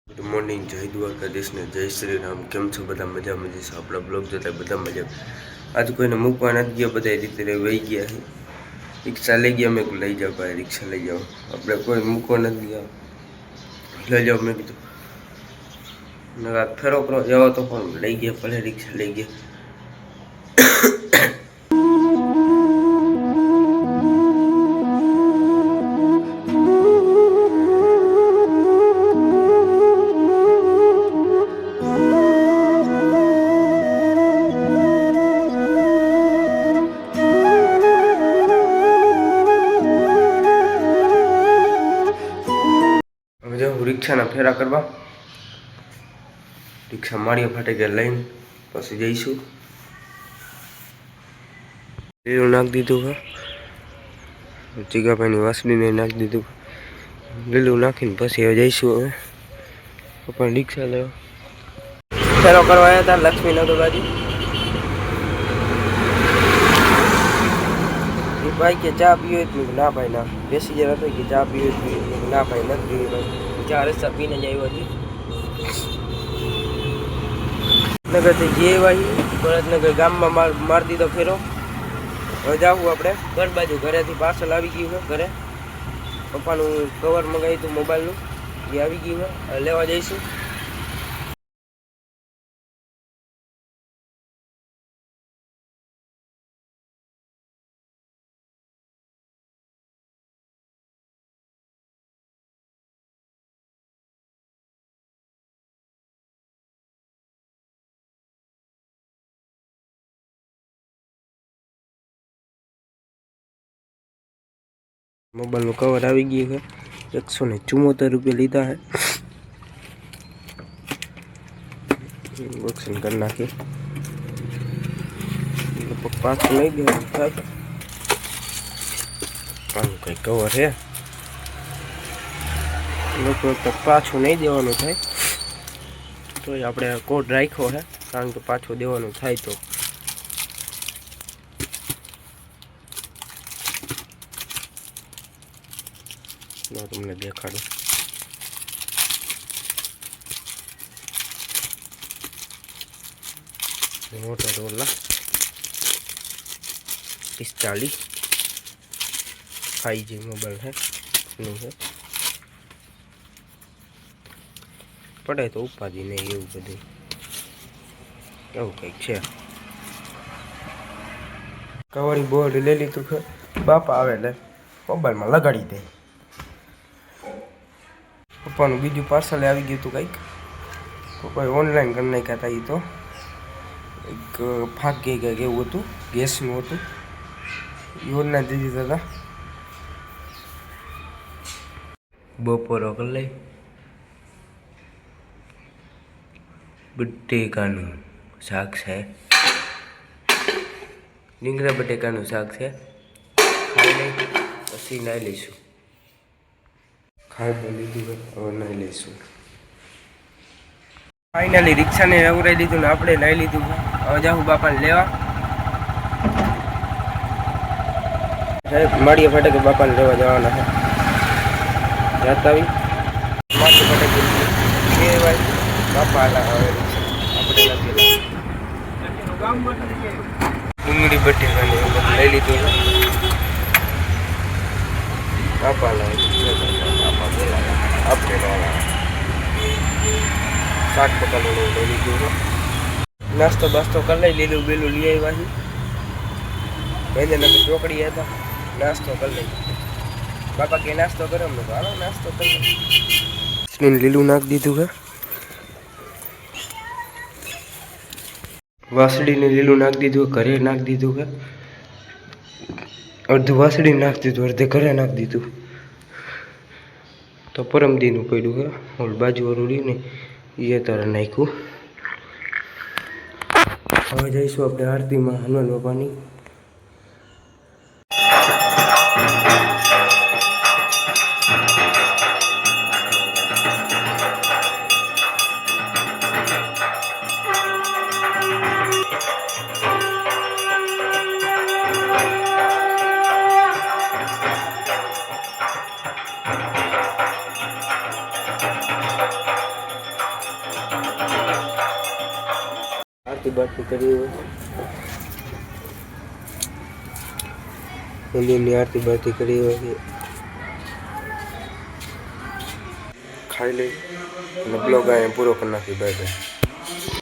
Good morning, જય દ્વારકાધીશ ને જય શ્રી રામ। કેમ છો બધા? મજામાં જઈશ। આપણા બ્લોગ જોતા બધા મજા। આજ કોઈને મૂકવા નથી ગયા, બધા રીતે વહી ગયા છે। રિક્ષા લઈ ગયા, મેં લઈ જાઓ ભાઈ, રિક્ષા લઈ જાઓ। આપણે કોઈ મૂકવા નથી ગયા, લઈ જાઓ મેં કીધું। ફેરો કરો જાઓ તો પણ લઈ ગયા, ભલે રિક્ષા લઈ ગયા। રિક્ષાના ફેરા કરવા રિક્ષા માળીયા ફાટે લઈને પછી જઈશું। લીલું નાખી દીધું છે, જીગાભાઈની વાસળીને નાખી દીધું। લીલું નાખીને પછી હવે જઈશું। હવે પણ રિક્ષા લેવા ફેરો કરવા આવ્યા હતા લક્ષ્મીનગર બાજુ। ભાઈ કે ચા પીવો જ ના ભાઈ ના, પેસેન્જર હતો કે ચા પીવો જ ના ભાઈ નથી પીવી ભાઈ। ચા રસ્તા પીને જ આવ્યો હતી। નગરથી જે ભાઈ ભરતનગર ગામમાં મારી દીધો ફેરો। હવે જાવું આપણે ઘર બાજુ। ઘરેથી પાર્સલ આવી ગયું છે ઘરે। પપ્પાનું કવર મંગાવ્યું હતું મોબાઈલનું, એ આવી ગયું છે, લેવા જઈશું। મોબાઈલનું કવર આવી ગયું છે, 174 રૂપિયા લીધા છે। બોક્સિંગ કરી નાખી, પાછું નહીં દેવાનું થાય। આનું કઈ કવર છે, લોકો પાછું નહીં દેવાનું થાય તો આપણે કોડ રાખ્યો છે, કારણ કે પાછું દેવાનું થાય તો। તમને દેખાડું, મોટોરોલા 45 5G મોબાઈલ है, નું છે। પડે તો ઉપાધિ નહીં, એવું બધું એવું કંઈક છે। કવરી બોર્ડ લઈ લીધું છે, બાપા આવે એટલે મોબાઈલમાં લગાડી દે। પપ્પાનું બીજું પાર્સલ આવી ગયું હતું કંઈક, પપ્પાએ ઓનલાઈન કરી નાખ્યા હતા। એ તો એક ફાકી કંઈક એવું હતું, ગેસનું હતું, એ ઓનલાઈન દીધી હતા। બપોરો કરી લઈ, બટેકાનું શાક છે, રીંગણા બટેકાનું શાક છે। ખાઈ લઈ પછી નાઈ લઈશું। ખાઈ તો લીધું, હવે નાઈ લઈશું। ફાઇનલી રિક્ષાને અવરાઈ લીધું ને આપણે નાઈ લીધું। હવે જાઉં બાપાને લેવા। માળીયા ફાટકે બાપાને લેવા જવાના છે। જાતા આવી માળીયા ફાટકે એ ભાઈ બાપા હવે આપણે ડુંગળી બટેકાને લઈ લીધું છે। બાપા બાપા બોલાવા આપણે શાક પકાનું લઈ લીધું છે। નાસ્તો બાસ્તો કરી લઈ, લીલું બેલું લઈ આવ્યા છીએ। ભાઈને ચોકડી હતા, નાસ્તો કરી લઈ। બાપા કે નાસ્તો કરો, અમને હાલો નાસ્તો કરી લીલું નાખી દીધું છે। વાસળીને લીલું નાખી દીધું, ઘરે નાખી દીધું છે। અડધું વાસળી નાખી દીધું, અડધે ઘરે નાખી દીધું। તો પરમદીનું પડ્યું છે, ઓલ બાજુવાળું રહ્યું ને એ તારે નાખ્યું। હવે જઈશું આપણે આરતીમાં હનુમાન બાપાની। આરતી બારતી કરી હોય, મંદિરની આરતી બારતી કરી હોય, ખાઈ લઈ અને બ્લોગ અહીંયા પૂરો કરી નાખી. Bye bye.